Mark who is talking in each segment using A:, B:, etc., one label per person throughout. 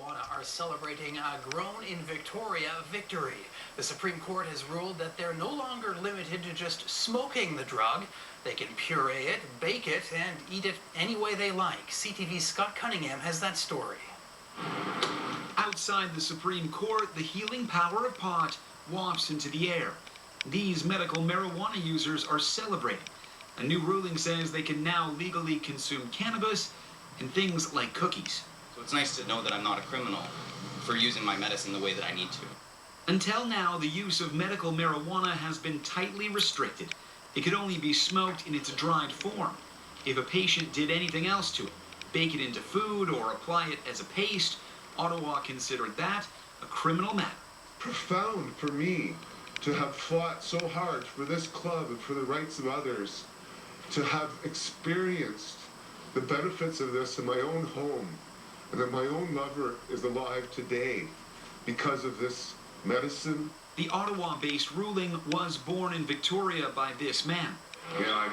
A: marijuana are celebrating a Grown in Victoria victory. The Supreme Court has ruled that they're no longer limited to just smoking the drug. They can puree it, bake it, and eat it any way they like. CTV's Scott Cunningham has that story.
B: Outside the Supreme Court, the healing power of pot wafts into the air. These medical marijuana users are celebrating. A new ruling says they can now legally consume cannabis and things like cookies.
C: So it's nice to know that I'm not a criminal for using my medicine the way that I need to.
B: Until now, the use of medical marijuana has been tightly restricted. It could only be smoked in its dried form. If a patient did anything else to it, bake it into food or apply it as a paste, Ottawa considered that a criminal matter.
D: Profound for me to have fought so hard for this club and for the rights of others, to have experienced the benefits of this in my own home, and that my own lover is alive today because of this medicine.
B: The Ottawa-based ruling was born in Victoria by this man.
E: I'm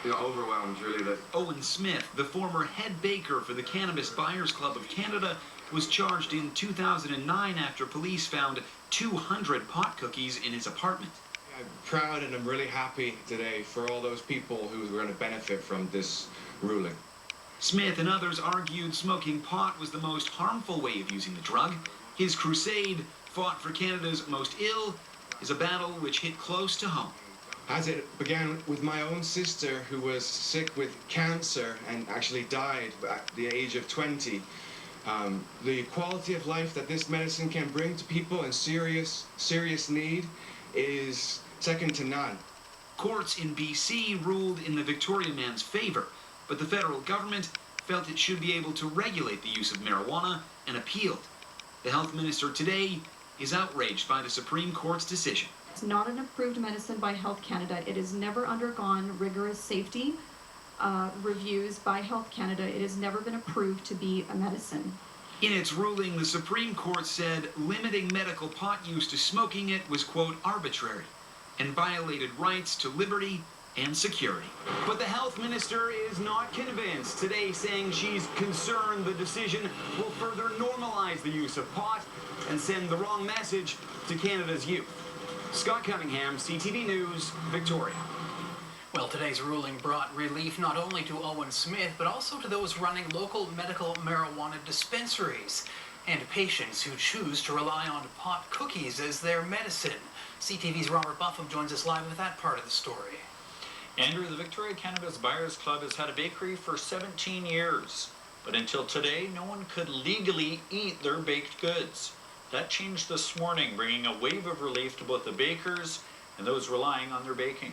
E: overwhelmed, really. That
B: Owen Smith, the former head baker for the Cannabis Buyers Club of Canada, was charged in 2009 after police found 200 pot cookies in his apartment.
E: I'm proud and I'm really happy today for all those people who are going to benefit from this ruling.
B: Smith and others argued smoking pot was the most harmful way of using the drug. His crusade, fought for Canada's most ill, is a battle which hit close to home.
E: As it began with my own sister, who was sick with cancer and actually died at the age of 20. The quality of life that this medicine can bring to people in serious need is second to none.
B: Courts in BC ruled in the Victoria man's favor, but the federal government felt it should be able to regulate the use of marijuana and appealed. The health minister today is outraged by the Supreme Court's decision.
F: It's not an approved medicine by Health Canada. It has never undergone rigorous safety reviews by Health Canada. It has never been approved to be a medicine.
B: In its ruling, the Supreme Court said limiting medical pot use to smoking it was, quote, arbitrary and violated rights to liberty and security. But the health minister is not convinced, today saying she's concerned the decision will further normalize the use of pot and send the wrong message to Canada's youth. Scott Cunningham, CTV News, Victoria.
A: Well, today's ruling brought relief not only to Owen Smith, but also to those running local medical marijuana dispensaries and patients who choose to rely on pot cookies as their medicine. CTV's Robert Buffum joins us live with that part of the story.
G: Andrew, the Victoria Cannabis Buyers Club has had a bakery for 17 years, but until today, no one could legally eat their baked goods. That changed this morning, bringing a wave of relief to both the bakers and those relying on their baking.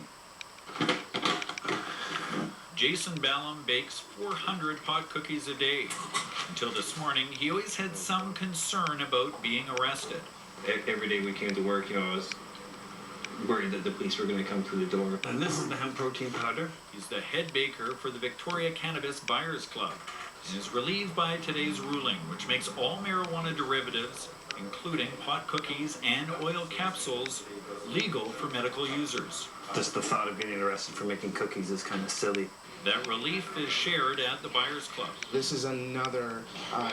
G: Jason Ballum bakes 400 pot cookies a day. Until this morning, he always had some concern about being arrested.
H: Every day we came to work, I was worried that the police were going to come through the door. And this is the hemp protein powder.
G: He's the head baker for the Victoria Cannabis Buyers Club and is relieved by today's ruling, which makes all marijuana derivatives, including pot cookies and oil capsules, legal for medical users.
H: Just the thought of getting arrested for making cookies is kind of silly.
G: That relief is shared at the Buyers Club.
I: This is another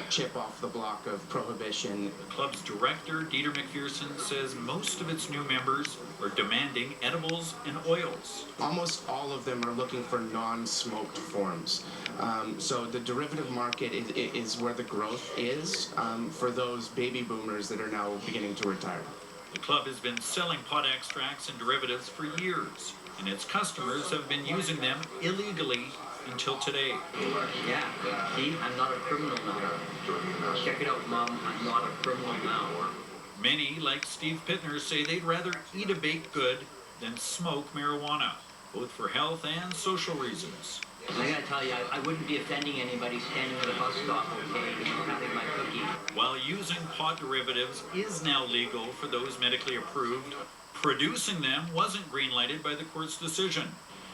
I: chip off the block of prohibition.
G: The club's director, Dieter McPherson, says most of its new members are demanding edibles and oils.
I: Almost all of them are looking for non-smoked forms. So the derivative market is where the growth is for those baby boomers that are now beginning to retire.
G: The club has been selling pot extracts and derivatives for years, and its customers have been using them illegally until today.
J: Yeah, see, I'm not a criminal now. Check it out, Mom, I'm not a criminal now.
G: Many, like Steve Pittner, say they'd rather eat a baked good than smoke marijuana, both for health and social reasons.
J: I gotta tell you, I wouldn't be offending anybody standing at a bus stop, okay, having my cookie.
G: While using pot derivatives is now legal for those medically approved, producing them wasn't green-lighted by the court's decision.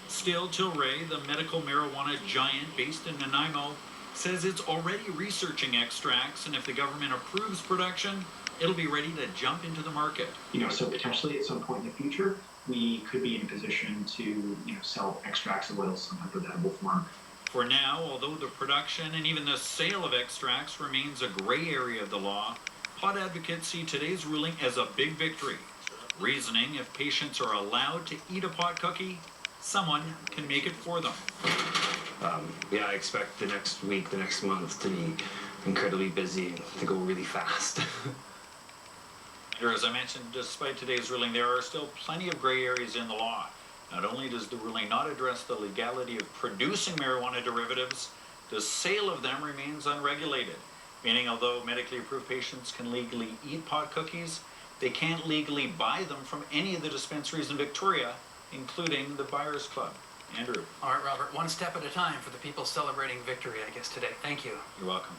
G: Still, Tilray, the medical marijuana giant based in Nanaimo, says it's already researching extracts, and if the government approves production, it'll be ready to jump into the market.
K: So potentially at some point in the future, we could be in a position to, sell extracts of oils, some type of edible form.
G: For now, although the production and even the sale of extracts remains a gray area of the law, pot advocates see today's ruling as a big victory, reasoning if patients are allowed to eat a pot cookie, someone can make it for them.
H: Yeah, I expect the next week, the next month to be incredibly busy and to go really fast.
G: As I mentioned, despite today's ruling, there are still plenty of gray areas in the law. Not only does the ruling not address the legality of producing marijuana derivatives, the sale of them remains unregulated, meaning although medically approved patients can legally eat pot cookies, they can't legally buy them from any of the dispensaries in Victoria, including the Buyers Club. Andrew.
A: All right, Robert, one step at a time for the people celebrating victory, I guess, today. Thank you.
G: You're welcome.